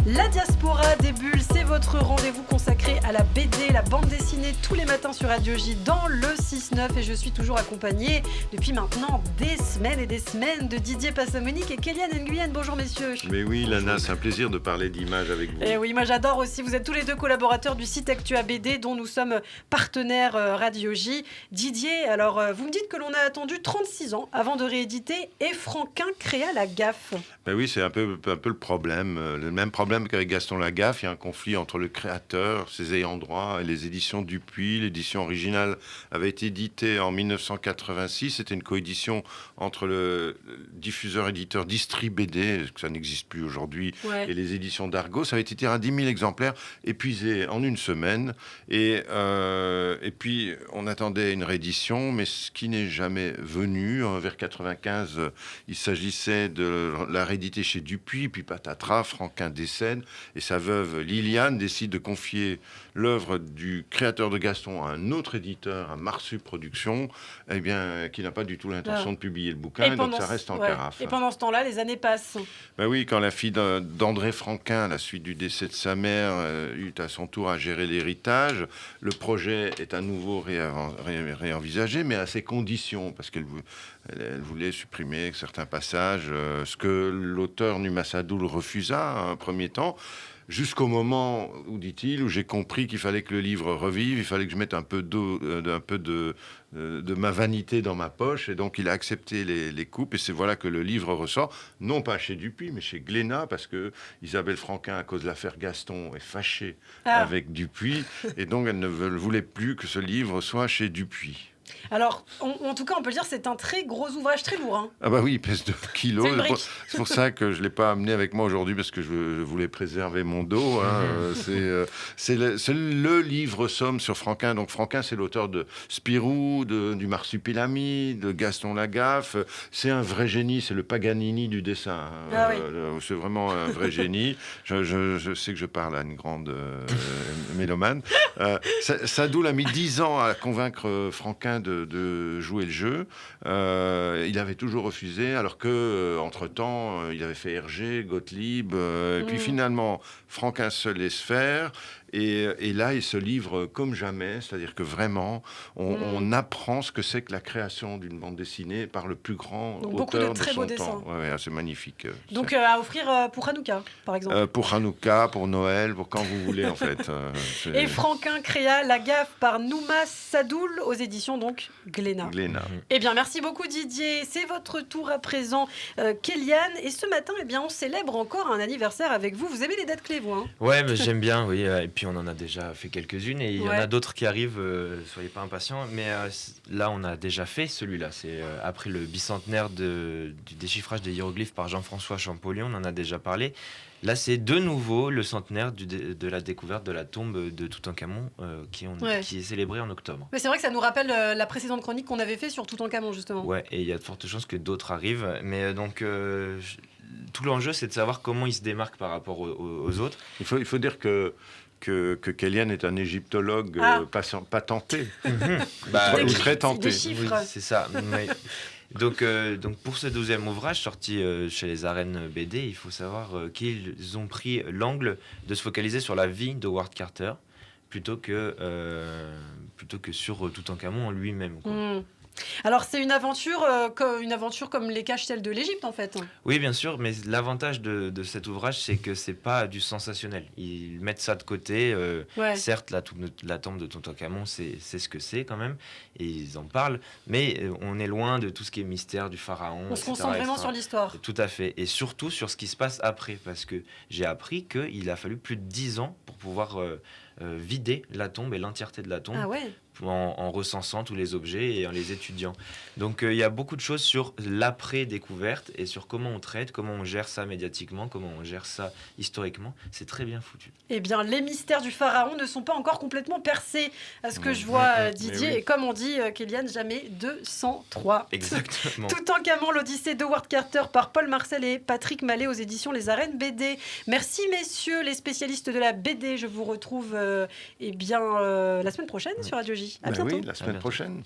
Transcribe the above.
La Diaspora des Bulles, c'est votre rendez-vous consacré à la BD, la bande dessinée, tous les matins sur Radio J dans le 6-9. Et je suis toujours accompagnée depuis maintenant des semaines et des semaines de Didier Passamonique et Kéliane Nguyen. Bonjour messieurs. Mais oui, Lana, c'est un plaisir de parler d'images avec vous. Et oui, moi j'adore aussi. Vous êtes tous les deux collaborateurs du site Actua BD dont nous sommes partenaires Radio J. Didier, alors vous me dites que l'on a attendu 36 ans avant de rééditer Et Franquin créa la gaffe. Ben oui, c'est un peu le problème. Le même problème qu'avec Gaston Lagaffe, il y a un conflit entre le créateur, ses ayants droit et les éditions Dupuis. L'édition originale avait été éditée en 1986. C'était une coédition entre le diffuseur-éditeur Distri BD, que ça n'existe plus aujourd'hui, et les éditions d'Argo. Ça avait été tiré à 10 000 exemplaires, épuisé en une semaine. Et puis, on attendait une réédition, mais ce qui n'est jamais venu. Vers 95, il s'agissait de la rééditer chez Dupuis, puis patatras, Franquin décède, et sa veuve Liliane décide de confier l'œuvre du créateur de Gaston à un autre éditeur, à Marsup Productions, qui n'a pas du tout l'intention de publier le bouquin, et donc ça reste en carafe. Et pendant ce temps-là, les années passent. Ben oui, quand la fille d'André Franquin, à la suite du décès de sa mère, eut à son tour à gérer l'héritage, le projet est à nouveau réenvisagé, mais à ses conditions, parce qu'elle voulait supprimer certains passages, ce que l'auteur Numa Sadoul refusa à un premier temps, jusqu'au moment où, dit-il, où j'ai compris qu'il fallait que le livre revive, il fallait que je mette un peu de ma vanité dans ma poche, et donc il a accepté les coupes, et c'est voilà que le livre ressort, non pas chez Dupuis, mais chez Glénat, parce que Isabelle Franquin, à cause de l'affaire Gaston, est fâchée avec Dupuis, et donc elle ne voulait plus que ce livre soit chez Dupuis. Alors, en tout cas, on peut dire que c'est un très gros ouvrage, très lourd. Ah bah oui, il pèse 2 kilos. C'est pour ça que je ne l'ai pas amené avec moi aujourd'hui, parce que je voulais préserver mon dos. C'est le livre somme sur Franquin. Donc Franquin, c'est l'auteur de Spirou, du Marsupilami, de Gaston Lagaffe. C'est un vrai génie, c'est le Paganini du dessin. C'est vraiment un vrai génie. Je sais que je parle à une grande mélomane. Sadoul a mis 10 ans à convaincre Franquin de jouer le jeu. Il avait toujours refusé, alors que entre-temps, il avait fait Hergé, Gottlieb, et puis finalement, Franquin se laisse faire. Et là, il se livre comme jamais, c'est-à-dire que vraiment, on apprend ce que c'est que la création d'une bande dessinée par le plus grand auteur de son temps. C'est magnifique. Donc à offrir pour Hanouka, par exemple. Pour Hanouka, pour Noël, pour quand vous voulez, en fait. Et Franquin créa la gaffe par Numa Sadoul aux éditions donc Glénat. Eh bien, merci beaucoup Didier. C'est votre tour à présent, Kéliane. Et ce matin, on célèbre encore un anniversaire avec vous. Vous aimez les dates clés, vous, hein? Ouais, mais j'aime bien, oui. Et puis on en a déjà fait quelques-unes, et il y en a d'autres qui arrivent. Soyez pas impatients. Mais là, on a déjà fait celui-là. C'est après le bicentenaire du déchiffrage des hiéroglyphes par Jean-François Champollion. On en a déjà parlé. Là, c'est de nouveau le centenaire de la découverte de la tombe de Toutankhamon qui est célébré en octobre. Mais c'est vrai que ça nous rappelle la précédente chronique qu'on avait fait sur Toutankhamon, justement. Ouais, et il y a de fortes chances que d'autres arrivent. Mais donc, tout l'enjeu, c'est de savoir comment il se démarque par rapport aux autres. Il faut dire que Kéliane est un égyptologue patenté, ou très tenté. Oui, c'est ça. Mais, donc pour ce 12e ouvrage sorti chez les Arènes BD, il faut savoir qu'ils ont pris l'angle de se focaliser sur la vie de Howard Carter plutôt que sur Toutankhamon en lui-même, quoi. Alors c'est une aventure comme les caches-telles de l'Égypte, en fait. Oui, bien sûr, mais l'avantage de cet ouvrage, c'est que c'est pas du sensationnel. Ils mettent ça de côté. Certes, la tombe de Toutankhamon, c'est ce que c'est quand même, et ils en parlent, mais on est loin de tout ce qui est mystère du pharaon. On se concentre vraiment sur l'histoire. Tout à fait, et surtout sur ce qui se passe après, parce que j'ai appris qu'il a fallu plus de 10 ans pour pouvoir vider la tombe et l'entièreté de la tombe. Ah ouais. En recensant tous les objets et en les étudiant. Donc il y a beaucoup de choses sur l'après-découverte et sur comment on traite, comment on gère ça médiatiquement, comment on gère ça historiquement. C'est très bien foutu. Eh bien, les mystères du pharaon ne sont pas encore complètement percés, à ce que je vois, Didier. Oui. Et comme on dit, Kéliane, jamais 203. Exactement. Toutankhamon, l'Odyssée de Howard Carter par Paul Marcel et Patrick Mallet aux éditions Les Arènes BD. Merci, messieurs, les spécialistes de la BD. Je vous retrouve la semaine prochaine sur Radio J. À bientôt. Oui, la semaine prochaine.